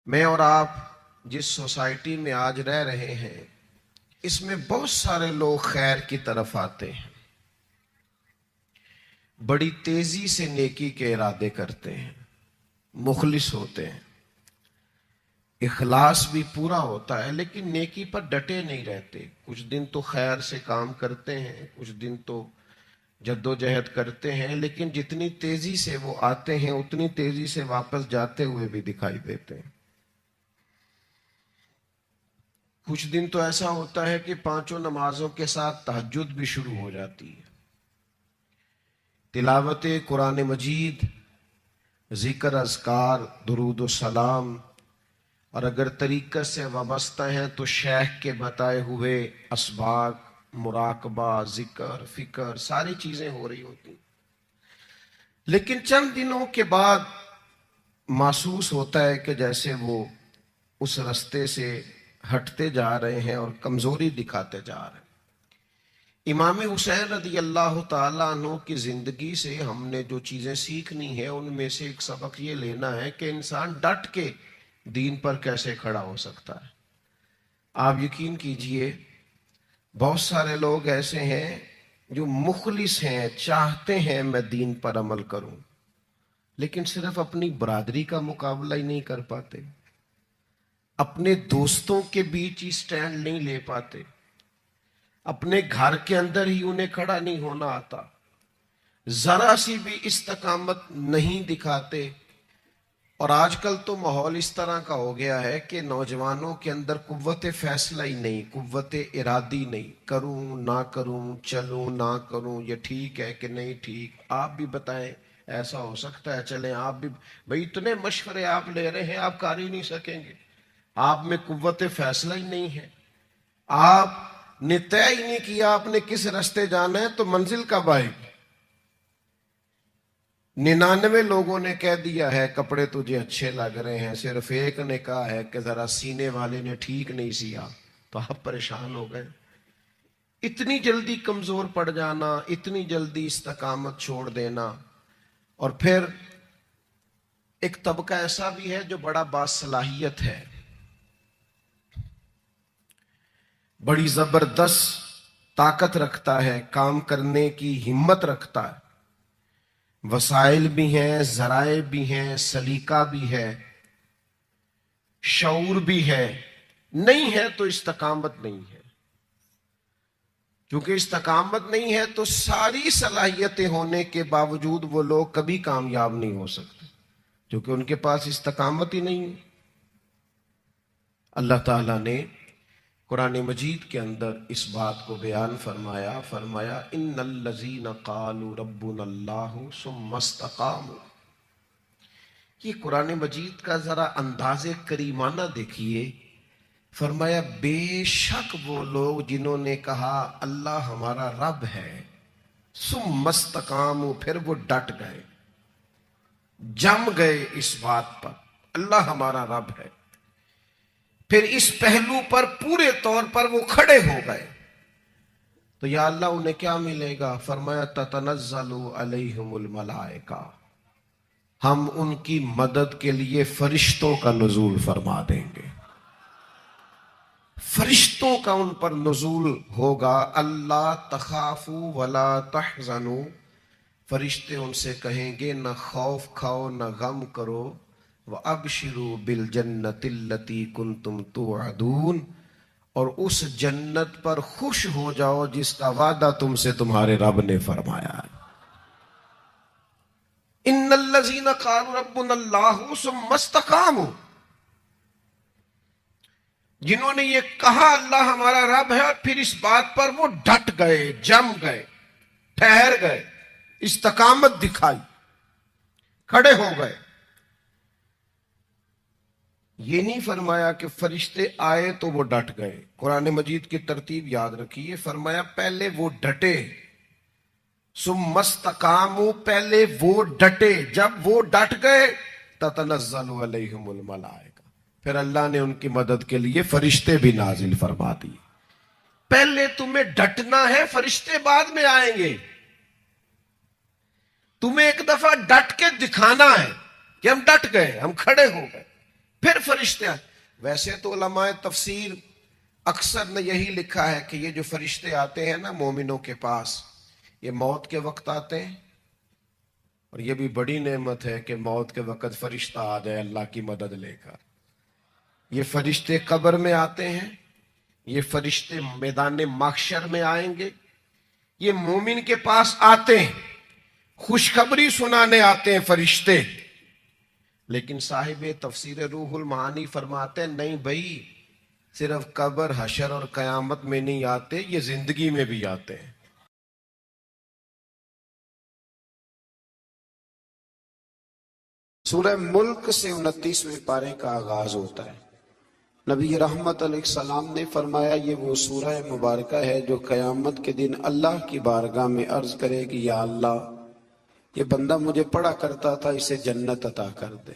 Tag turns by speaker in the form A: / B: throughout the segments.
A: میں اور آپ جس سوسائٹی میں آج رہ رہے ہیں اس میں بہت سارے لوگ خیر کی طرف آتے ہیں، بڑی تیزی سے نیکی کے ارادے کرتے ہیں، مخلص ہوتے ہیں، اخلاص بھی پورا ہوتا ہے، لیکن نیکی پر ڈٹے نہیں رہتے۔ کچھ دن تو خیر سے کام کرتے ہیں، کچھ دن تو جد و جہد کرتے ہیں، لیکن جتنی تیزی سے وہ آتے ہیں اتنی تیزی سے واپس جاتے ہوئے بھی دکھائی دیتے ہیں۔ کچھ دن تو ایسا ہوتا ہے کہ پانچوں نمازوں کے ساتھ تہجد بھی شروع ہو جاتی ہے، تلاوت قرآن مجید، ذکر، اذکار، درود و سلام، اور اگر طریقت سے وابستہ ہیں تو شیخ کے بتائے ہوئے اسباق، مراقبہ، ذکر، فکر، ساری چیزیں ہو رہی ہوتی، لیکن چند دنوں کے بعد محسوس ہوتا ہے کہ جیسے وہ اس رستے سے ہٹتے جا رہے ہیں اور کمزوری دکھاتے جا رہے ہیں۔ امام حسین رضی اللہ تعالیٰ عنہ کی زندگی سے ہم نے جو چیزیں سیکھنی ہیں ان میں سے ایک سبق یہ لینا ہے کہ انسان ڈٹ کے دین پر کیسے کھڑا ہو سکتا ہے۔ آپ یقین کیجئے بہت سارے لوگ ایسے ہیں جو مخلص ہیں، چاہتے ہیں میں دین پر عمل کروں، لیکن صرف اپنی برادری کا مقابلہ ہی نہیں کر پاتے، اپنے دوستوں کے بیچ ہی سٹینڈ نہیں لے پاتے، اپنے گھر کے اندر ہی انہیں کھڑا نہیں ہونا آتا، ذرا سی بھی استقامت نہیں دکھاتے۔ اور آج کل تو ماحول اس طرح کا ہو گیا ہے کہ نوجوانوں کے اندر قوت فیصلہ ہی نہیں، قوت ارادی نہیں، کروں نہ کروں، چلوں نہ کروں، یہ ٹھیک ہے کہ نہیں ٹھیک، آپ بھی بتائیں ایسا ہو سکتا ہے، چلیں آپ بھی، بھئی اتنے مشورے آپ لے رہے ہیں آپ کر ہی نہیں سکیں گے، آپ میں قوت فیصلہ ہی نہیں ہے، آپ نے طے ہی نہیں کیا آپ نے کس راستے جانا ہے تو منزل کب آئے گی۔ 99 لوگوں نے کہہ دیا ہے کپڑے تجھے اچھے لگ رہے ہیں، صرف ایک نے کہا ہے کہ ذرا سینے والے نے ٹھیک نہیں سیا، تو آپ پریشان ہو گئے۔ اتنی جلدی کمزور پڑ جانا، اتنی جلدی استقامت چھوڑ دینا۔ اور پھر ایک طبقہ ایسا بھی ہے جو بڑا باصلاحیت ہے، بڑی زبردست طاقت رکھتا ہے، کام کرنے کی ہمت رکھتا ہے، وسائل بھی ہیں، ذرائع بھی ہیں، سلیقہ بھی ہے، شعور بھی ہے، نہیں ہے تو استقامت نہیں ہے۔ کیونکہ استقامت نہیں ہے تو ساری صلاحیتیں ہونے کے باوجود وہ لوگ کبھی کامیاب نہیں ہو سکتے، کیونکہ ان کے پاس استقامت ہی نہیں ہے۔ اللہ تعالیٰ نے قرآن مجید کے اندر اس بات کو بیان فرمایا ان الذین قالوا ربنا اللہ ثم استقاموا۔ یہ قرآن مجید کا ذرا انداز کریمانہ دیکھیے، فرمایا بے شک وہ لوگ جنہوں نے کہا اللہ ہمارا رب ہے، ثم استقاموا، پھر وہ ڈٹ گئے، جم گئے اس بات پر اللہ ہمارا رب ہے، پھر اس پہلو پر پورے طور پر وہ کھڑے ہو گئے، تو یا اللہ انہیں کیا ملے گا؟ فرمایا تتنزل علیہم الملائکہ، ہم ان کی مدد کے لیے فرشتوں کا نزول فرما دیں گے، فرشتوں کا ان پر نزول ہوگا۔ اللہ تخافوا ولا تحزنوا، فرشتے ان سے کہیں گے نہ خوف کھاؤ نہ غم کرو، وَأَبْشِرُوا بِالْجَنَّةِ الَّتِي كُنْتُمْ تُوعَدُونَ، اور اس جنت پر خوش ہو جاؤ جس کا وعدہ تم سے تمہارے رب نے فرمایا ہے۔ ان الذین قالوا ربنا اللہ ثم استقاموا، جنہوں نے یہ کہا اللہ ہمارا رب ہے اور پھر اس بات پر وہ ڈٹ گئے، جم گئے، ٹھہر گئے، استقامت دکھائی، کھڑے ہو گئے۔ یہ نہیں فرمایا کہ فرشتے آئے تو وہ ڈٹ گئے، قرآن مجید کی ترتیب یاد رکھیے، فرمایا پہلے وہ ڈٹے، ثم استقاموا، پہلے وہ ڈٹے، جب وہ ڈٹ گئے تتنزل علیہم الملائکہ، پھر اللہ نے ان کی مدد کے لیے فرشتے بھی نازل فرما دی۔ پہلے تمہیں ڈٹنا ہے، فرشتے بعد میں آئیں گے، تمہیں ایک دفعہ ڈٹ کے دکھانا ہے کہ ہم ڈٹ گئے، ہم کھڑے ہو گئے، پھر فرشتے آئے. ویسے تو علماء تفسیر اکثر نے یہی لکھا ہے کہ یہ جو فرشتے آتے ہیں نا مومنوں کے پاس، یہ موت کے وقت آتے ہیں. اور یہ بھی بڑی نعمت ہے کہ موت کے وقت فرشتہ آ جائے اللہ کی مدد لے کر. یہ فرشتے قبر میں آتے ہیں، یہ فرشتے میدان محشر میں آئیں گے. یہ مومن کے پاس آتے ہیں، خوشخبری سنانے آتے ہیں فرشتے. لیکن صاحب تفسیر روح المعانی فرماتے ہیں نہیں بھائی، صرف قبر، حشر اور قیامت میں نہیں آتے، یہ زندگی میں بھی آتے ہیں. سورہ ملک سے 29ویں پارے کا آغاز ہوتا ہے. نبی رحمت علیہ السلام نے فرمایا یہ وہ سورہ مبارکہ ہے جو قیامت کے دن اللہ کی بارگاہ میں عرض کرے گی یا اللہ یہ بندہ مجھے پڑھا کرتا تھا، اسے جنت عطا کر دے.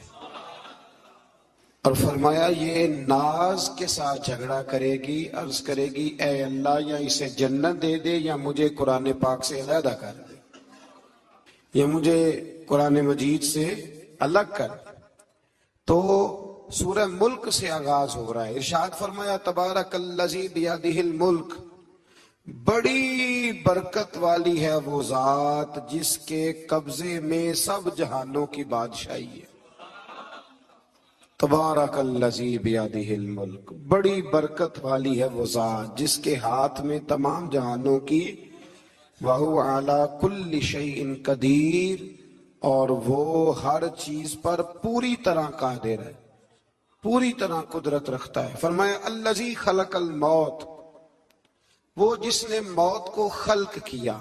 A: اور فرمایا یہ ناز کے ساتھ جھگڑا کرے گی، عرض کرے گی اے اللہ یا اسے جنت دے دے یا مجھے قرآن پاک سے علیحدہ کر دے، یا مجھے قرآن مجید سے الگ کر. تو سورہ ملک سے آغاز ہو رہا ہے. ارشاد فرمایا تبارک الذی بیدہ الملک، بڑی برکت والی ہے وہ ذات جس کے قبضے میں سب جہانوں کی بادشاہی ہے. تبارک الذی بیدہ الملک، بڑی برکت والی ہے وہ ذات جس کے ہاتھ میں تمام جہانوں کی، وَهُوَ عَلَى كُلِّ شَيْءٍ قدیر، اور وہ ہر چیز پر پوری طرح قادر ہے، پوری طرح قدرت رکھتا ہے. فرمایا الذی خلق الموت، وہ جس نے موت کو خلق کیا،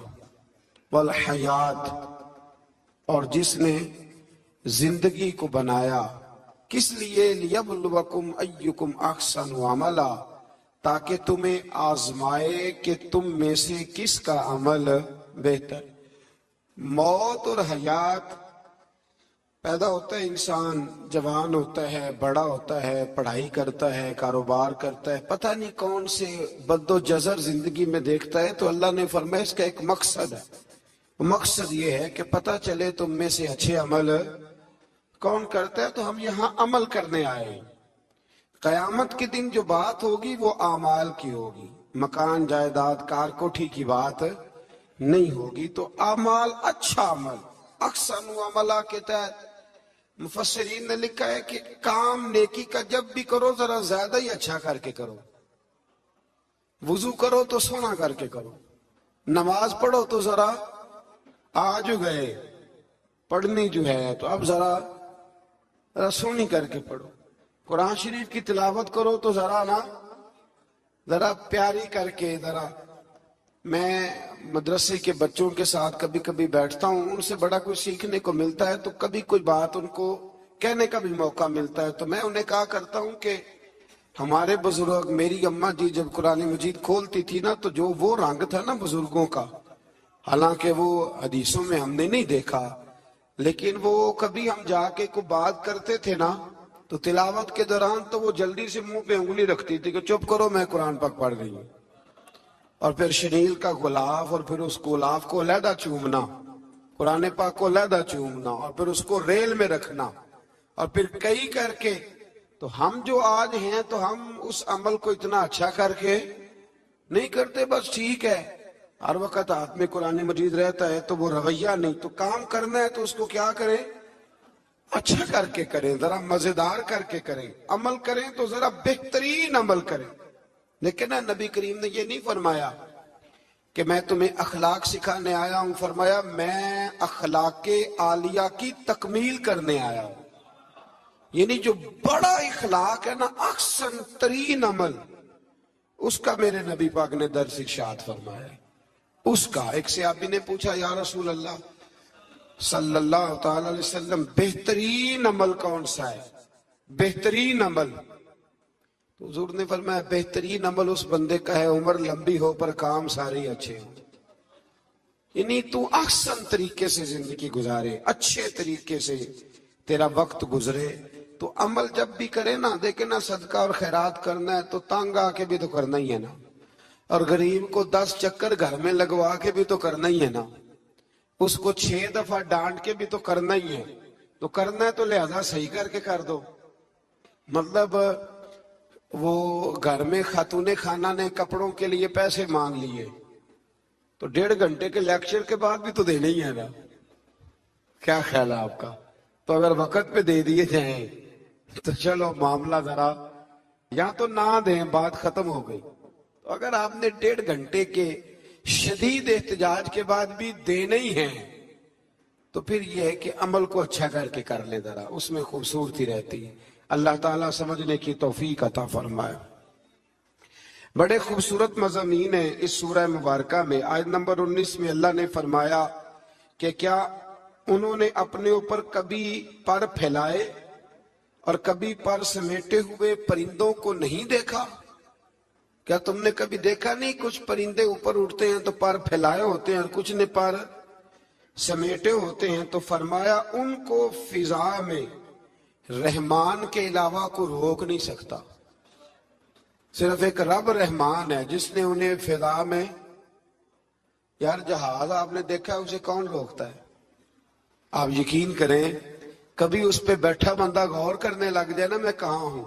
A: والحیات، اور جس نے زندگی کو بنایا. کس لیے؟ لیبلوکم ایکم احسن عملا، تاکہ تمہیں آزمائے کہ تم میں سے کس کا عمل بہتر. موت اور حیات، پیدا ہوتا ہے انسان، جوان ہوتا ہے، بڑا ہوتا ہے، پڑھائی کرتا ہے، کاروبار کرتا ہے، پتہ نہیں کون سے بد و جزر زندگی میں دیکھتا ہے. تو اللہ نے فرمایا اس کا ایک مقصد ہے. مقصد یہ ہے کہ پتہ چلے تم میں سے اچھے عمل کون کرتا ہے. تو ہم یہاں عمل کرنے آئے ہیں. قیامت کے دن جو بات ہوگی وہ اعمال کی ہوگی، مکان جائیداد کار کوٹھی کی بات نہیں ہوگی. تو اعمال، اچھا عمل، احسن عملہ کے تحت مفسرین نے لکھا ہے کہ کام نیکی کا جب بھی کرو ذرا زیادہ ہی اچھا کر کے کرو. وضو کرو تو سونا کر کے کرو، نماز پڑھو تو ذرا آج گئے پڑھنی جو ہے تو اب ذرا سونی کر کے پڑھو. قرآن شریف کی تلاوت کرو تو ذرا پیاری کر کے. ذرا میں مدرسے کے بچوں کے ساتھ کبھی کبھی بیٹھتا ہوں، ان سے بڑا کچھ سیکھنے کو ملتا ہے، تو کبھی کوئی بات ان کو کہنے کا بھی موقع ملتا ہے. تو میں انہیں کہا کرتا ہوں کہ ہمارے بزرگ، میری اماں جی جب قرآن مجید کھولتی تھی نا تو جو وہ رنگ تھا نا بزرگوں کا، حالانکہ وہ حدیثوں میں ہم نے نہیں دیکھا، لیکن وہ کبھی ہم جا کے کوئی بات کرتے تھے نا تو تلاوت کے دوران تو وہ جلدی سے منہ پہ انگلی رکھتی تھی کہ چپ کرو میں قرآن پاک پڑھ رہی ہوں. اور پھر شنیل کا غلاف، اور پھر اس غلاف کو علیحدہ چومنا، قرآن پاک کو علیحدہ چومنا، اور پھر اس کو ریل میں رکھنا، اور پھر کئی کر کے. تو ہم جو آج ہیں تو ہم اس عمل کو اتنا اچھا کر کے نہیں کرتے، بس ٹھیک ہے ہر وقت ہاتھ میں قرآن مجید رہتا ہے تو وہ رویہ نہیں. تو کام کرنا ہے تو اس کو کیا کریں؟ اچھا کر کے کریں، ذرا مزیدار کر کے کریں. عمل کریں تو ذرا بہترین عمل کریں. لیکن نبی کریم نے یہ نہیں فرمایا کہ میں تمہیں اخلاق سکھانے آیا ہوں، فرمایا میں اخلاق عالیہ کی تکمیل کرنے آیا ہوں. یعنی جو بڑا اخلاق ہے نا، احسن ترین عمل، اس کا میرے نبی پاک نے درس ارشاد فرمایا. اس کا ایک صحابی نے پوچھا یا رسول اللہ صلی اللہ تعالی علیہ وسلم بہترین عمل کون سا ہے؟ بہترین عمل. تو حضور نے فرمایا بہترین عمل اس بندے کا ہے عمر لمبی ہو پر کام سارے اچھے ہوں. یعنی تو احسن طریقے سے زندگی گزارے، اچھے طریقے سے تیرا وقت گزرے. تو عمل جب بھی کرے نا، دیکھے نا صدقہ اور خیرات کرنا ہے تو تانگ آ کے بھی تو کرنا ہی ہے نا، اور غریب کو 10 چکر گھر میں لگوا کے بھی تو کرنا ہی ہے نا، اس کو 6 دفعہ ڈانٹ کے بھی تو کرنا ہی ہے. تو کرنا ہے تو لہذا صحیح کر کے کر دو.
B: مطلب وہ گھر میں خاتون خانہ نے کپڑوں کے لیے پیسے مانگ لیے تو 1.5 گھنٹے کے لیکچر کے بعد بھی تو دینے ہی ہے نا. کیا خیال ہے آپ کا؟ تو اگر وقت پہ دے دیے جائیں تو چلو معاملہ ذرا، یا تو نہ دیں، بات ختم ہو گئی. تو اگر آپ نے 1.5 گھنٹے کے شدید احتجاج کے بعد بھی دینے ہی ہیں تو پھر یہ ہے کہ عمل کو اچھا کر کے کر لیں، ذرا اس میں خوبصورتی رہتی ہے. اللہ تعالیٰ سمجھنے کی توفیق عطا فرمائے. بڑے خوبصورت مضامین ہیں اس سورہ مبارکہ میں. آیت نمبر 19 میں اللہ نے فرمایا کہ کیا انہوں نے اپنے اوپر کبھی پر پھیلائے اور کبھی پر سمیٹے ہوئے پرندوں کو نہیں دیکھا؟ کیا تم نے کبھی دیکھا نہیں کچھ پرندے اوپر اڑتے ہیں تو پر پھیلائے ہوتے ہیں اور کچھ نے پر سمیٹے ہوتے ہیں؟ تو فرمایا ان کو فضا میں رحمان کے علاوہ کوئی روک نہیں سکتا. صرف ایک رب رحمان ہے جس نے انہیں فضا میں، یار جہاز آپ نے دیکھا ہے اسے کون روکتا ہے؟ آپ یقین کریں کبھی اس پہ بیٹھا بندہ غور کرنے لگ جائے نا میں کہاں ہوں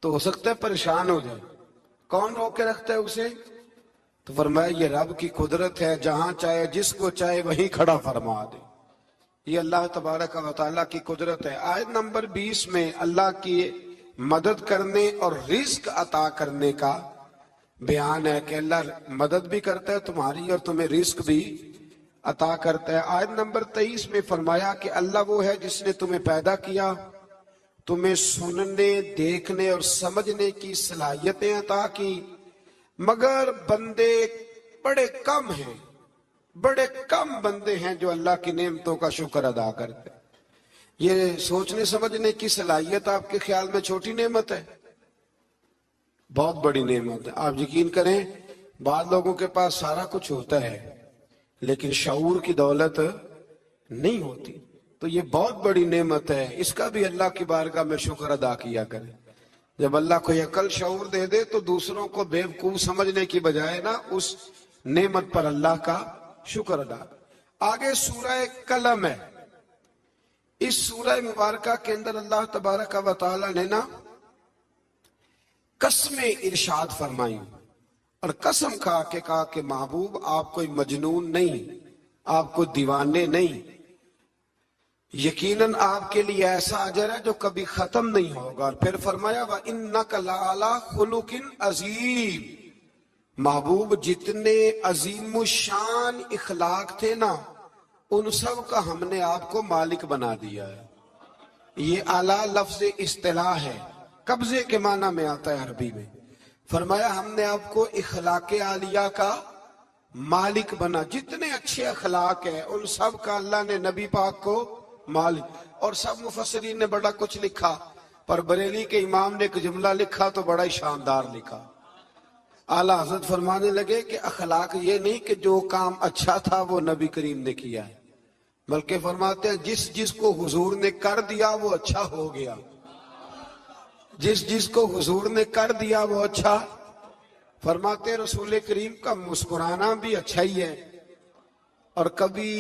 B: تو ہو سکتا ہے پریشان ہو جائے. کون روک کے رکھتا ہے اسے؟ تو فرمایا یہ رب کی قدرت ہے، جہاں چاہے جس کو چاہے وہیں کھڑا فرما دے. یہ اللہ تبارک و تعالیٰ کی قدرت ہے. آیت نمبر 20 میں اللہ کی مدد کرنے اور رزق عطا کرنے کا بیان ہے کہ اللہ مدد بھی کرتا ہے تمہاری اور تمہیں رزق بھی عطا کرتا ہے. آیت نمبر 23 میں فرمایا کہ اللہ وہ ہے جس نے تمہیں پیدا کیا، تمہیں سننے، دیکھنے اور سمجھنے کی صلاحیتیں عطا کی، مگر بندے بڑے کم ہیں، بڑے کم بندے ہیں جو اللہ کی نعمتوں کا شکر ادا کرتے ہیں. یہ سوچنے سمجھنے کی صلاحیت آپ کے خیال میں چھوٹی نعمت ہے؟ بہت بڑی نعمت ہے. آپ یقین کریں بعض لوگوں کے پاس سارا کچھ ہوتا ہے لیکن شعور کی دولت نہیں ہوتی. تو یہ بہت بڑی نعمت ہے، اس کا بھی اللہ کی بارگاہ میں شکر ادا کیا کریں. جب اللہ کو عقل شعور دے دے تو دوسروں کو بیوقوف سمجھنے کی بجائے نا اس نعمت پر اللہ کا شکر ادا. آگے سورہ قلم ہے. اس سورہ مبارکہ کے اندر اللہ تبارک و تعالی نے نا قسمیں ارشاد فرمائی اور قسم کھا کے کہا کہ محبوب آپ کوئی مجنون نہیں، آپ کو دیوانے نہیں، یقیناً آپ کے لیے ایسا اجر ہے جو کبھی ختم نہیں ہوگا. اور پھر فرمایا وَإِنَّكَ لَعَلَىٰ خُلُقٍ عَظِيمٍ، محبوب جتنے عظیم الشان اخلاق تھے نا ان سب کا ہم نے آپ کو مالک بنا دیا ہے. یہ اعلیٰ لفظ اصطلاح ہے، قبضے کے معنی میں آتا ہے عربی میں. فرمایا ہم نے آپ کو اخلاق عالیہ کا مالک بنا. جتنے اچھے اخلاق ہیں ان سب کا اللہ نے نبی پاک کو مالک. اور سب مفسرین نے بڑا کچھ لکھا پر بریلی کے امام نے ایک جملہ لکھا تو بڑا ہی شاندار لکھا. اعلیٰ حضرت فرمانے لگے کہ اخلاق یہ نہیں کہ جو کام اچھا تھا وہ نبی کریم نے کیا ہے، بلکہ فرماتے ہیں جس جس کو حضور نے کر دیا وہ اچھا ہو گیا. جس جس کو حضور نے کر دیا وہ اچھا. فرماتے رسول کریم کا مسکرانا بھی اچھا ہی ہے اور کبھی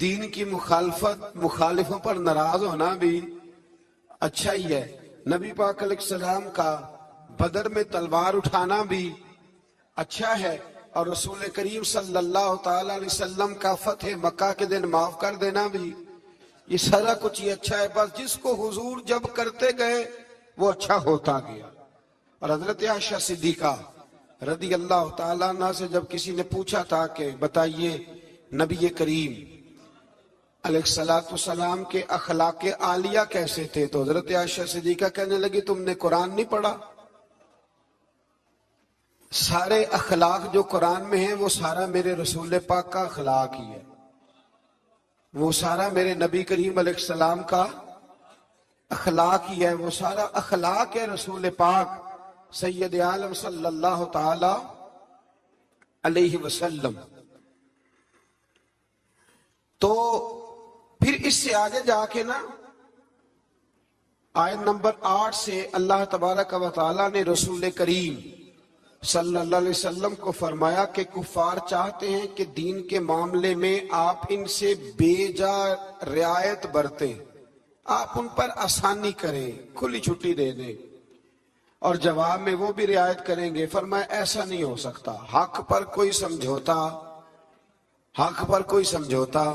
B: دین کی مخالفوں پر ناراض ہونا بھی اچھا ہی ہے. نبی پاک علیہ السلام کا بدر میں تلوار اٹھانا بھی اچھا ہے اور رسول کریم صلی اللہ تعالی علیہ وسلم کا فتح مکہ کے دن معاف کر دینا بھی، یہ سارا کچھ یہ اچھا ہے. بس جس کو حضور جب کرتے گئے وہ اچھا ہوتا گیا. اور حضرت عائشہ صدیقہ رضی اللہ تعالیٰ عنہ سے جب کسی نے پوچھا تھا کہ بتائیے نبی کریم علیہ السلام کے اخلاق عالیہ کیسے تھے، تو حضرت عائشہ صدیقہ کہنے لگی تم نے قرآن نہیں پڑھا؟ سارے اخلاق جو قرآن میں ہیں وہ سارا میرے رسول پاک کا اخلاق ہی ہے، وہ سارا میرے نبی کریم علیہ السلام کا اخلاق ہی ہے، وہ سارا اخلاق ہے رسول پاک سید عالم صلی اللہ تعالی علیہ وسلم. تو پھر اس سے آگے جا کے نا آیت نمبر 8 سے اللہ تبارک و تعالی نے رسول کریم صلی اللہ علیہ وسلم کو فرمایا کہ کفار چاہتے ہیں کہ دین کے معاملے میں آپ ان سے بے جا رعایت برتیں. آپ ان پر آسانی کریں, کھلی چھٹی دے دیں, اور جواب میں وہ بھی رعایت کریں گے. فرمایا ایسا نہیں ہو سکتا, حق پر کوئی سمجھوتا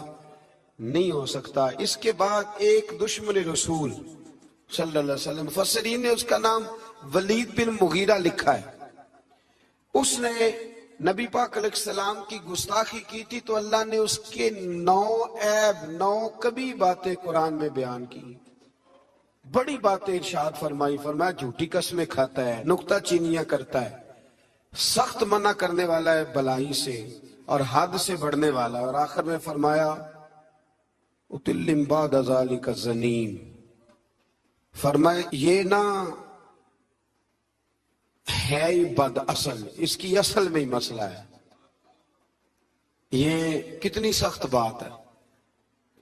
B: نہیں ہو سکتا. اس کے بعد ایک دشمن رسول صلی اللہ علیہ وسلم, مفسرین نے اس کا نام ولید بن مغیرہ لکھا ہے. اس نے نبی پاک علیہ السلام کی گستاخی کی تھی, تو اللہ نے اس کے 9 عیب 9 کبھی باتیں قرآن میں بیان کی. بڑی باتیں ارشاد فرمائی. فرمایا جھوٹی قسمیں کھاتا ہے, نکتہ چینیاں کرتا ہے, سخت منع کرنے والا ہے بلائی سے, اور حد سے بڑھنے والا. اور آخر میں فرمایا اتلم بعد ذالک الزنیم. فرمایا یہ نہ ہے ہی بد اصل, اس کی اصل میں ہی مسئلہ ہے. یہ کتنی سخت بات ہے.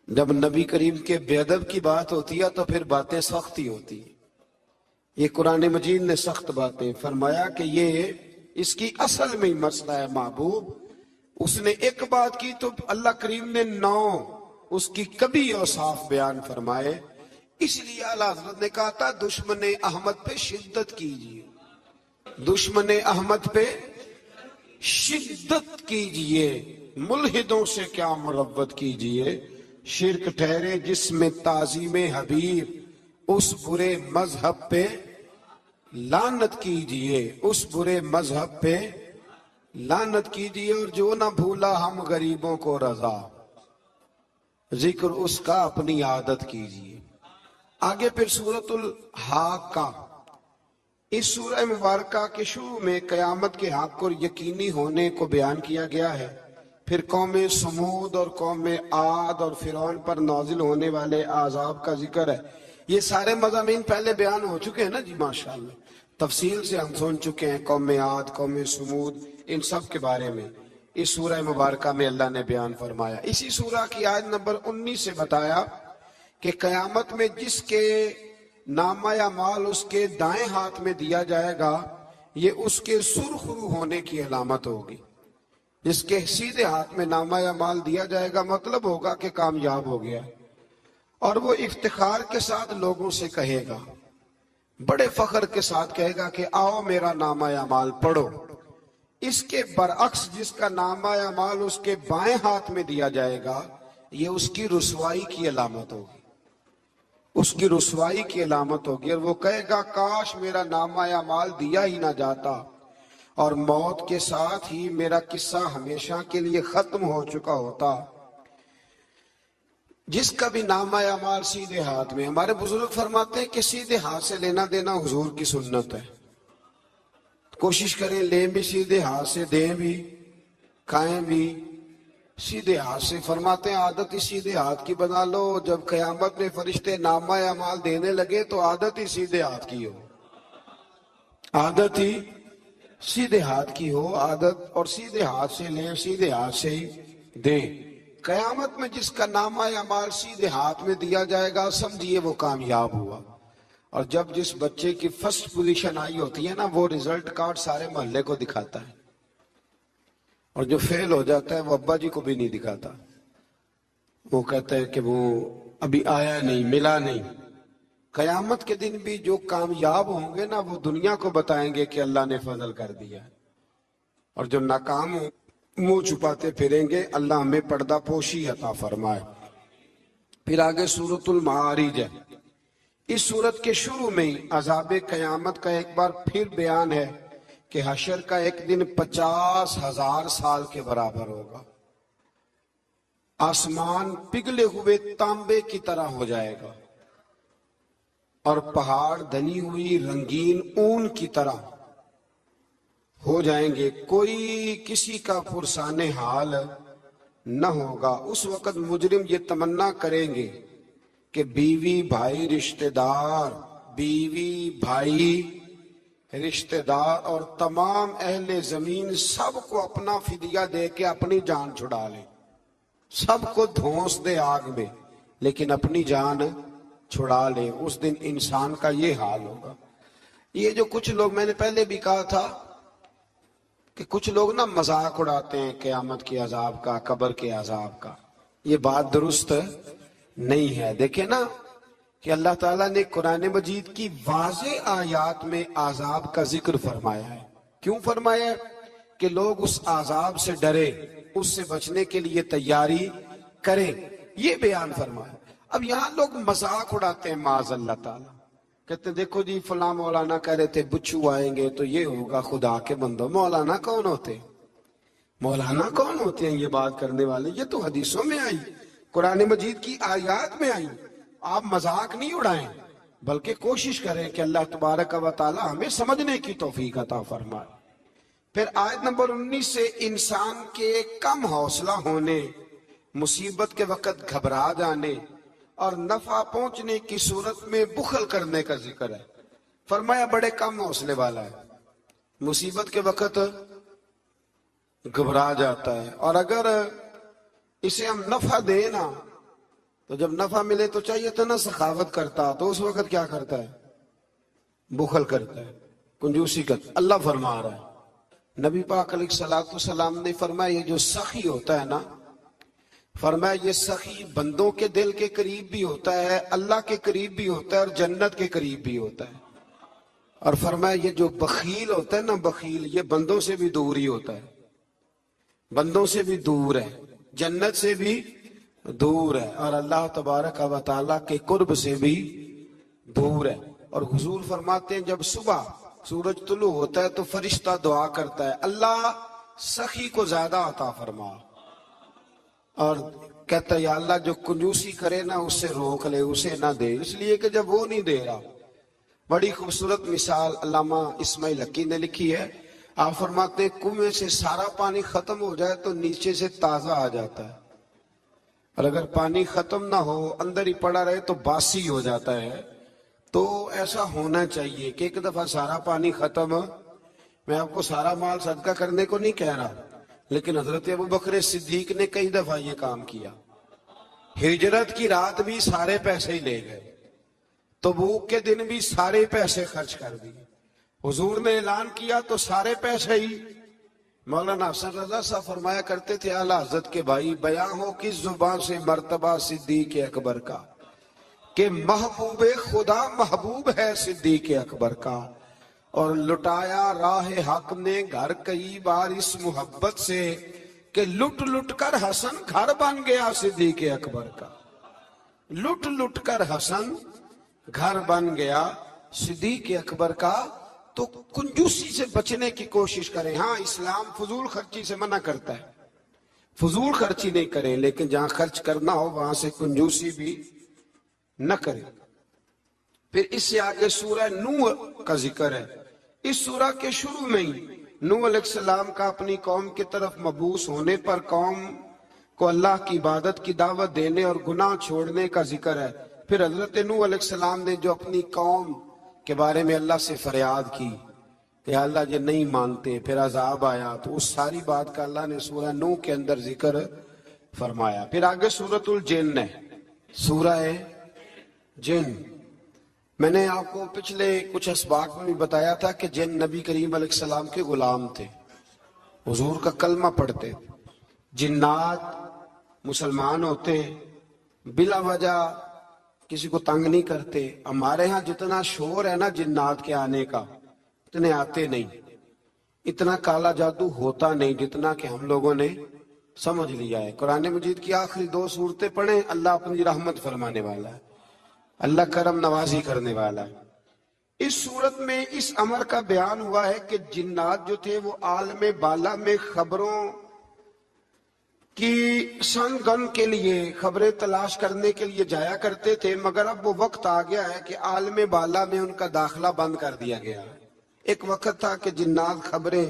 B: جب نبی کریم کے بے ادب کی بات ہوتی ہے تو پھر باتیں سخت ہی ہوتی ہیں. یہ قرآن مجید نے سخت باتیں. فرمایا کہ یہ اس کی اصل میں ہی مسئلہ ہے محبوب. اس نے ایک بات کی تو اللہ کریم نے 9 اس کی کبھی اوصاف بیان فرمائے. اس لیے اعلیٰ حضرت نے کہا تھا دشمن احمد پہ شدت کیجیے, دشمن احمد پہ شدت کیجیے, ملحدوں سے کیا مروت کیجیے. شرک ٹھہرے جس میں تعظیم حبیب, اس برے مذہب پہ لعنت کیجیے, اس برے مذہب پہ لعنت کیجیے. اور جو نہ بھولا ہم غریبوں کو رضا, ذکر اس کا اپنی عادت کیجیے. آگے پھر سورۃ الحاقہ. اس سورہ مبارکہ کے شروع میں قیامت کے حق اور یقینی ہونے کو بیان کیا گیا ہے. پھر قوم سمود اور قوم عاد اور فرعون پر نازل ہونے والے عذاب کا ذکر ہے. یہ سارے مضامین پہلے بیان ہو چکے ہیں نا جی, ماشاءاللہ تفصیل سے ہم سن چکے ہیں. قوم عاد, قوم سمود, ان سب کے بارے میں اس سورہ مبارکہ میں اللہ نے بیان فرمایا. اسی سورہ کی آیت نمبر 19 سے بتایا کہ قیامت میں جس کے نامہ اعمال اس کے دائیں ہاتھ میں دیا جائے گا, یہ اس کے سرخ رو ہونے کی علامت ہوگی. جس کے سیدھے ہاتھ میں نامہ اعمال دیا جائے گا مطلب ہوگا کہ کامیاب ہو گیا, اور وہ افتخار کے ساتھ لوگوں سے کہے گا, بڑے فخر کے ساتھ کہے گا کہ آؤ میرا نامہ اعمال پڑھو. اس کے برعکس جس کا نامہ اعمال اس کے بائیں ہاتھ میں دیا جائے گا, یہ اس کی رسوائی کی علامت ہوگی, اس کی رسوائی کی علامت ہوگی. اور وہ کہے گا کاش میرا نامہ اعمال دیا ہی نہ جاتا, اور موت کے ساتھ ہی میرا قصہ ہمیشہ کے لیے ختم ہو چکا ہوتا. جس کا بھی نامہ اعمال سیدھے ہاتھ میں, ہمارے بزرگ فرماتے ہیں کہ سیدھے ہاتھ سے لینا دینا حضور کی سنت ہے. کوشش کریں لیں بھی سیدھے ہاتھ سے, دیں بھی, کھائیں بھی سیدھے ہاتھ سے. فرماتے ہیں عادت ہی سیدھے ہاتھ کی بنا لو. جب قیامت میں فرشتے نامہ اعمال دینے لگے تو عادت ہی سیدھے ہاتھ کی ہو, عادت ہی سیدھے ہاتھ کی ہو. عادت, اور سیدھے ہاتھ سے لیں, سیدھے ہاتھ سے ہی دیں. قیامت میں جس کا نامہ اعمال سیدھے ہاتھ میں دیا جائے گا سمجھیے وہ کامیاب ہوا. اور جب جس بچے کی فرسٹ پوزیشن آئی ہوتی ہے نا, وہ رزلٹ کارڈ سارے محلے کو دکھاتا ہے, اور جو فیل ہو جاتا ہے وہ ابا جی کو بھی نہیں دکھاتا. وہ کہتا ہے کہ وہ ابھی آیا نہیں, ملا نہیں. قیامت کے دن بھی جو کامیاب ہوں گے نا وہ دنیا کو بتائیں گے کہ اللہ نے فضل کر دیا, اور جو ناکام ہوں منہ چھپاتے پھریں گے. اللہ ہمیں پردہ پوشی عطا فرمائے. پھر آگے سورۃ المعارج ہے. اس سورت کے شروع میں عذاب قیامت کا ایک بار پھر بیان ہے کہ حشر کا ایک دن 50,000 سال کے برابر ہوگا. آسمان پگھلے ہوئے تانبے کی طرح ہو جائے گا, اور پہاڑ دھنی ہوئی رنگین اون کی طرح ہو جائیں گے. کوئی کسی کا پرسان حال نہ ہوگا. اس وقت مجرم یہ تمنا کریں گے کہ بیوی بھائی رشتہ دار, بیوی بھائی رشتہ دار اور تمام اہل زمین سب کو اپنا فدیہ دے کے اپنی جان چھڑا لیں. سب کو دھونس دے آگ میں, لیکن اپنی جان چھڑا لیں. اس دن انسان کا یہ حال ہوگا. یہ جو کچھ لوگ, میں نے پہلے بھی کہا تھا کہ کچھ لوگ نا مذاق اڑاتے ہیں قیامت کے عذاب کا, قبر کے عذاب کا. یہ بات درست نہیں ہے. دیکھیں نا کہ اللہ تعالیٰ نے قرآن مجید کی واضح آیات میں عذاب کا ذکر فرمایا ہے. کیوں فرمایا ہے؟ کہ لوگ اس عذاب سے ڈرے، اس سے بچنے کے لیے تیاری کریں، یہ بیان فرمایا. اب یہاں لوگ مذاق اڑاتے ہیں معاذ اللہ تعالیٰ، کہتے ہیں دیکھو جی فلاں مولانا کہہ رہے تھے بچھو آئیں گے تو یہ ہوگا. خدا کے بندو، مولانا کون ہوتے ہیں؟ مولانا کون ہوتے ہیں یہ بات کرنے والے؟ یہ تو حدیثوں میں آئی، قرآن مجید کی آیات میں آئی. آپ مذاق نہیں اڑائیں بلکہ کوشش کریں کہ اللہ تبارک و تعالی ہمیں سمجھنے کی توفیق عطا فرمائے. پھر آیت نمبر 19 سے انسان کے کم حوصلہ ہونے، مصیبت کے وقت گھبرا جانے اور نفع پہنچنے کی صورت میں بخل کرنے کا ذکر ہے. فرمایا بڑے کم حوصلے والا ہے، مصیبت کے وقت گھبرا جاتا ہے، اور اگر اسے ہم نفع دیں نا تو جب نفع ملے تو چاہیے تھا نا سخاوت کرتا، تو اس وقت کیا کرتا ہے؟ بخل کرتا ہے، کنجوسی کرتا. اللہ فرما رہا ہے، نبی پاک علیہ الصلوۃ والسلام نے فرمایا یہ جو سخی ہوتا ہے نا، فرمایا یہ سخی بندوں کے دل کے قریب بھی ہوتا ہے، اللہ کے قریب بھی ہوتا ہے اور جنت کے قریب بھی ہوتا ہے. اور فرمایا یہ جو بخیل ہوتا ہے نا، بخیل، یہ بندوں سے بھی دور ہی ہوتا ہے، بندوں سے بھی دور ہے، جنت سے بھی دور ہے، اور اللہ تبارک و تعالیٰ کے قرب سے بھی دور ہے. اور حضور فرماتے ہیں جب صبح سورج طلوع ہوتا ہے تو فرشتہ دعا کرتا ہے اللہ سخی کو زیادہ عطا فرما، اور کہتا ہے یا اللہ جو کنجوسی کرے نا اس سے روک لے، اسے نہ دے، اس لیے کہ جب وہ نہیں دے رہا. بڑی خوبصورت مثال علامہ اسماعیل حقی نے لکھی ہے. آپ فرماتے ہیں کنویں سے سارا پانی ختم ہو جائے تو نیچے سے تازہ آ جاتا ہے، اور اگر پانی ختم نہ ہو اندر ہی پڑا رہے تو باسی ہو جاتا ہے. تو ایسا ہونا چاہیے کہ ایک دفعہ سارا پانی ختم. میں آپ کو سارا مال صدقہ کرنے کو نہیں کہہ رہا، لیکن حضرت ابوبکر صدیق نے کئی دفعہ یہ کام کیا. ہجرت کی رات بھی سارے پیسے ہی لے گئے، تبوک کے دن بھی سارے پیسے خرچ کر دیے. حضور نے اعلان کیا تو سارے پیسے ہی. مولانا حسن رضا صاحب فرمایا کرتے تھے اعلیٰ حضرت کے بھائی، بیاں ہو کس زبان سے مرتبہ صدیق اکبر کا کہ محبوب خدا محبوب ہے صدیق اکبر کا، اور لٹایا راہ حق نے گھر کئی بار اس محبت سے کہ لٹ لٹ کر حسن گھر بن گیا صدیق اکبر کا. لٹ لٹ کر حسن گھر بن گیا صدیق اکبر کا. تو کنجوسی سے بچنے کی کوشش کریں. ہاں اسلام فضول خرچی سے منع کرتا ہے، فضول خرچی نہیں کریں، لیکن جہاں خرچ کرنا ہو وہاں سے کنجوسی بھی نہ کریں. پھر اس سے آگے سورہ نوح کا ذکر ہے. اس سورہ کے شروع میں ہی نوح علیہ السلام کا اپنی قوم کی طرف مبعوث ہونے پر قوم کو اللہ کی عبادت کی دعوت دینے اور گناہ چھوڑنے کا ذکر ہے. پھر حضرت نوح علیہ السلام نے جو اپنی قوم کے بارے میں اللہ سے فریاد کی کہ اللہ یہ نہیں مانتے، پھر عذاب آیا، تو اس ساری بات کا اللہ نے سورہ نوح کے اندر ذکر فرمایا. پھر آگے سورۃ الجن ہے، سورہ جن. میں نے آپ کو پچھلے کچھ اسباق میں بھی بتایا تھا کہ جن نبی کریم علیہ السلام کے غلام تھے، حضور کا کلمہ پڑھتے. جنات مسلمان ہوتے، بلا وجہ کسی کو تنگ نہیں کرتے. ہمارے ہاں جتنا شور ہے نا جنات کے آنے کا، اتنے آتے نہیں. اتنا کالا جادو ہوتا نہیں جتنا کہ ہم لوگوں نے سمجھ لیا ہے. قرآن مجید کی آخری 2 سورتیں پڑھیں، اللہ اپنی رحمت فرمانے والا ہے، اللہ کرم نوازی کرنے والا ہے. اس صورت میں اس امر کا بیان ہوا ہے کہ جنات جو تھے وہ عالم بالا میں خبروں کی سن گن کے لیے، خبریں تلاش کرنے کے لیے جایا کرتے تھے، مگر اب وہ وقت آ گیا ہے کہ عالم بالا میں ان کا داخلہ بند کر دیا گیا ہے. ایک وقت تھا کہ جنات خبریں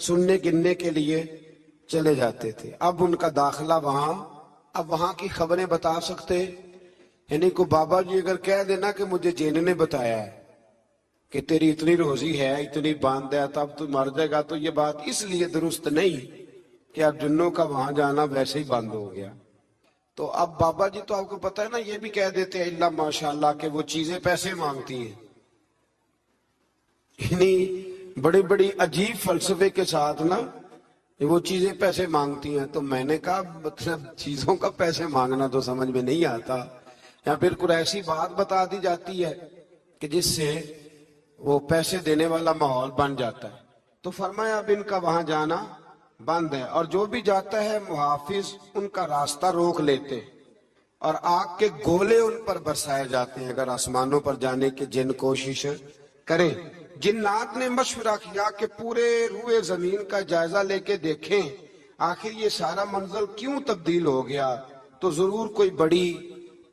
B: سننے گننے کے لیے چلے جاتے تھے، اب ان کا داخلہ اب وہاں کی خبریں بتا سکتے. یعنی کو بابا جی اگر کہہ دینا کہ مجھے جین نے بتایا ہے کہ تیری اتنی روزی ہے، اتنی باندھ ہے، تب تو مر جائے گا، تو یہ بات اس لیے درست نہیں کہ اب جنوں کا وہاں جانا ویسے ہی بند ہو گیا. تو اب بابا جی تو آپ کو پتہ ہے نا یہ بھی کہہ دیتے ہیں اللہ ماشاءاللہ کہ وہ چیزیں پیسے مانگتی ہیں. یعنی بڑی بڑی عجیب فلسفے کے ساتھ نا وہ چیزیں پیسے مانگتی ہیں. تو میں نے کہا مطلب چیزوں کا پیسے مانگنا تو سمجھ میں نہیں آتا. یا پھر کوئی ایسی بات بتا دی جاتی ہے کہ جس سے وہ پیسے دینے والا ماحول بن جاتا ہے. تو فرمایا اب ان کا وہاں جانا بند ہے، اور جو بھی جاتا ہے محافظ ان کا راستہ روک لیتے اور آگ کے گولے ان پر برسائے جاتے ہیں اگر آسمانوں پر جانے کے جن کوشش کریں. جنات نے مشورہ کیا کہ پورے روئے زمین کا جائزہ لے کے دیکھیں آخر یہ سارا منظر کیوں تبدیل ہو گیا، تو ضرور کوئی بڑی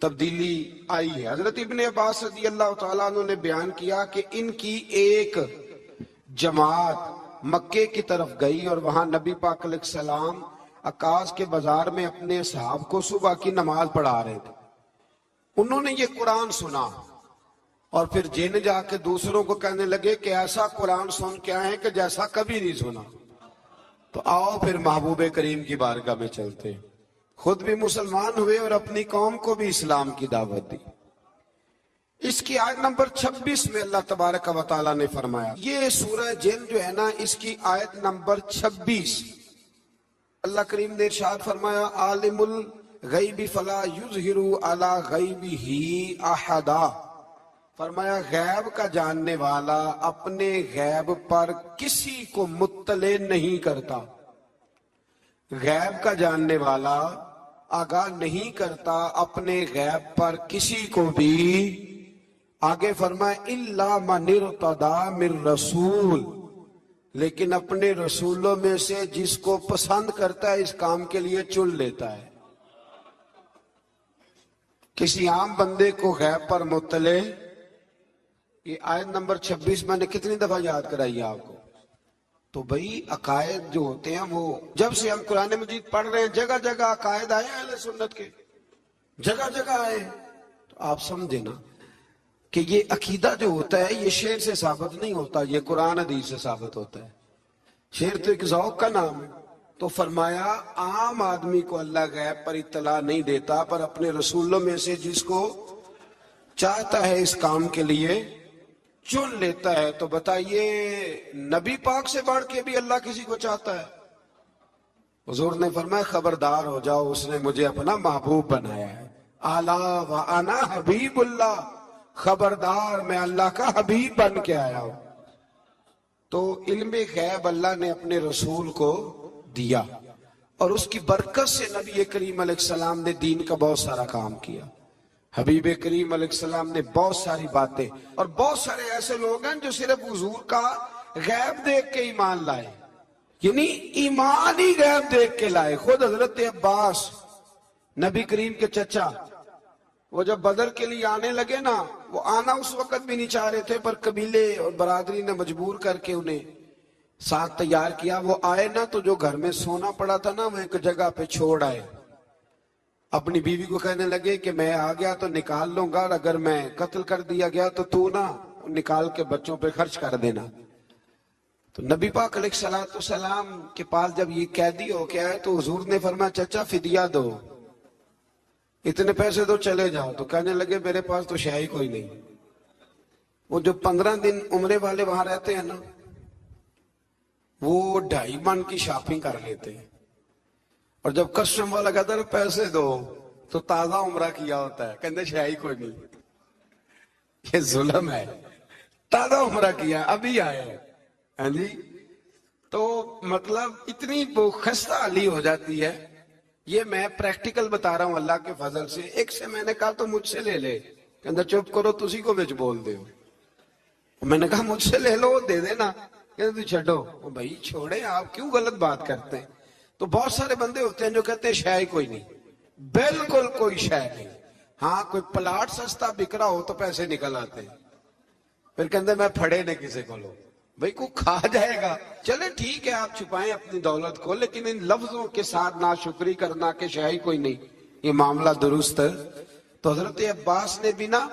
B: تبدیلی آئی ہے. حضرت ابن عباس رضی اللہ تعالیٰ عنہ نے بیان کیا کہ ان کی ایک جماعت مکے کی طرف گئی اور وہاں نبی پاک علیہ السلام عکاظ کے بازار میں اپنے اصحاب کو صبح کی نماز پڑھا رہے تھے. انہوں نے یہ قرآن سنا اور پھر جن جا کے دوسروں کو کہنے لگے کہ ایسا قرآن سن کے آئے کہ جیسا کبھی نہیں سنا. تو آؤ پھر محبوب کریم کی بارگاہ میں چلتے، خود بھی مسلمان ہوئے اور اپنی قوم کو بھی اسلام کی دعوت دی. اس کی آیت نمبر 26 میں اللہ تبارک و تعالیٰ نے فرمایا، یہ سورہ جن جو ہے نا اس کی آیت نمبر 26 اللہ کریم نے ارشاد فرمایا، عالم الغیب فلا یظہر علی غیبہ احدا. فرمایا غیب کا جاننے والا اپنے غیب پر کسی کو مطلع نہیں کرتا. غیب کا جاننے والا آگاہ نہیں کرتا اپنے غیب پر کسی کو بھی. آگے فرمایا الا من ارتضی من رسول، لیکن اپنے رسولوں میں سے جس کو پسند کرتا ہے اس کام کے لیے چن لیتا ہے. کسی عام بندے کو غیب پر مطلع، یہ آیت نمبر 26 میں نے کتنی دفعہ یاد کرائی آپ کو. تو بھئی عقائد جو ہوتے ہیں وہ جب سے ہم قرآن مجید پڑھ رہے ہیں جگہ جگہ عقائد آئے ہیں اہل سنت کے، جگہ جگہ آئے ہیں. تو آپ سمجھے نا کہ یہ عقیدہ جو ہوتا ہے یہ شعر سے ثابت نہیں ہوتا، یہ قرآن حدیث سے ثابت ہوتا ہے. شعر تو ایک ذوق کا نام ہے. تو فرمایا عام آدمی کو اللہ غیب پر اطلاع نہیں دیتا، پر اپنے رسولوں میں سے جس کو چاہتا ہے اس کام کے لیے چن لیتا ہے. تو بتائیے نبی پاک سے بڑھ کے بھی اللہ کسی کو چاہتا ہے؟ حضور نے فرمایا خبردار ہو جاؤ، اس نے مجھے اپنا محبوب بنایا ہے. الا وانا حبیب اللہ، خبردار میں اللہ کا حبیب بن کے آیا ہوں. تو علم غیب اللہ نے اپنے رسول کو دیا اور اس کی برکت سے نبی کریم علیہ السلام نے دین کا بہت سارا کام کیا. حبیب کریم علیہ السلام نے بہت ساری باتیں، اور بہت سارے ایسے لوگ ہیں جو صرف حضور کا غیب دیکھ کے ایمان لائے، یعنی ایمان ہی غیب دیکھ کے لائے. خود حضرت عباس نبی کریم کے چچا، وہ جب بدر کے لیے آنے لگے نا، وہ آنا اس وقت بھی نہیں چاہ رہے تھے، پر قبیلے اور برادری نے مجبور کر کے انہیں ساتھ تیار کیا. وہ آئے نا تو جو گھر میں سونا پڑا تھا نا وہ ایک جگہ پہ چھوڑ آئے. اپنی بیوی کو کہنے لگے کہ میں آ گیا تو نکال لوں گا، اور اگر میں قتل کر دیا گیا تو تو نا نکال کے بچوں پہ خرچ کر دینا. تو نبی پاک علیہ السلام کے پاس جب یہ قیدی ہو کے آئے تو حضور نے فرمایا چچا فدیہ دو، اتنے پیسے دو چلے جاؤ. تو کہنے لگے میرے پاس تو شے ہی کوئی نہیں. وہ جو 15 دن عمرے والے وہاں رہتے ہیں نا، وہ 2.5 من کی شاپنگ کر لیتے ہیں، اور جب کسٹم والا کہتا ہے پیسے دو تو تازہ عمرہ کیا ہوتا ہے، کہتے شے ہی کوئی نہیں. یہ ظلم ہے. تازہ عمرہ کیا ابھی آئے ہیں. ہاں جی. تو مطلب اتنی خستہ حالی ہو جاتی ہے. یہ میں پریکٹیکل بتا رہا ہوں اللہ کے فضل سے. ایک سے میں نے کہا تو مجھ سے لے لے، کہتا چپ کرو تسی کو بچ بول دے. میں نے کہا مجھ سے لے لو دے دینا، کہتے تو چھڑو. بھائی چھوڑے، آپ کیوں غلط بات کرتے ہیں؟ تو بہت سارے بندے ہوتے ہیں جو کہتے ہیں شے کوئی نہیں، بالکل کوئی شے نہیں. ہاں کوئی پلاٹ سستا بک رہا ہو تو پیسے نکل آتے ہیں، پھر کہتے میں پھڑے نے کسی کو لو. بھئی کو کھا جائے گا، چلے ٹھیک ہے آپ چھپائیں اپنی دولت کو، لیکن ان لفظوں کے ساتھ ناشکری کرنا کہ شے کوئی نہیں، یہ معاملہ درست ہے. تو حضرت عباس نے بھی نا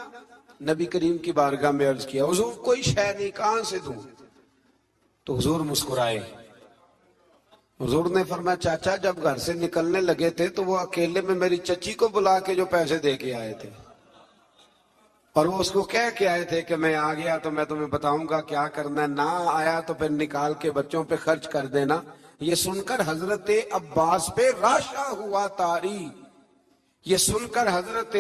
B: نبی کریم کی بارگاہ میں عرض کیا حضور کوئی شے نہیں، کہاں سے دوں؟ تو حضور مسکرائے. حضور نے فرمایا چاچا جب گھر سے نکلنے لگے تھے تو وہ اکیلے میں میری چچی کو بلا کے جو پیسے دے کے آئے تھے، اور وہ اس کو کہہ کے آئے تھے کہ میں آ گیا تو میں تمہیں بتاؤں گا کیا کرنا ہے، نہ آیا تو پھر نکال کے بچوں پہ خرچ کر دینا. یہ سن کر حضرت عباس پہ راشا ہوا طاری. یہ سن کر حضرت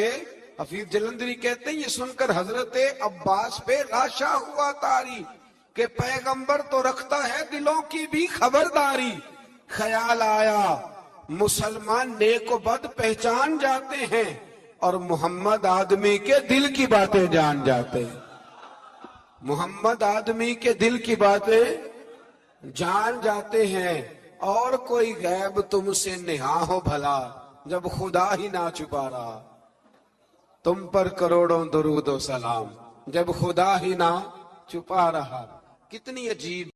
B: حفیظ جلندری کہتے ہیں یہ سن کر حضرت عباس پہ لاشا ہوا طاری کہ پیغمبر تو رکھتا ہے دلوں کی بھی خبرداری. خیال آیا مسلمان نیک و بد پہچان جاتے ہیں اور محمد آدمی کے دل کی باتیں جان جاتے ہیں. محمد آدمی کے دل کی باتیں جان جاتے ہیں. اور کوئی غیب تم سے نہا ہو بھلا جب خدا ہی نہ چھپا رہا. تم پر کروڑوں درود و سلام جب خدا ہی نہ چھپا رہا. کتنی عجیب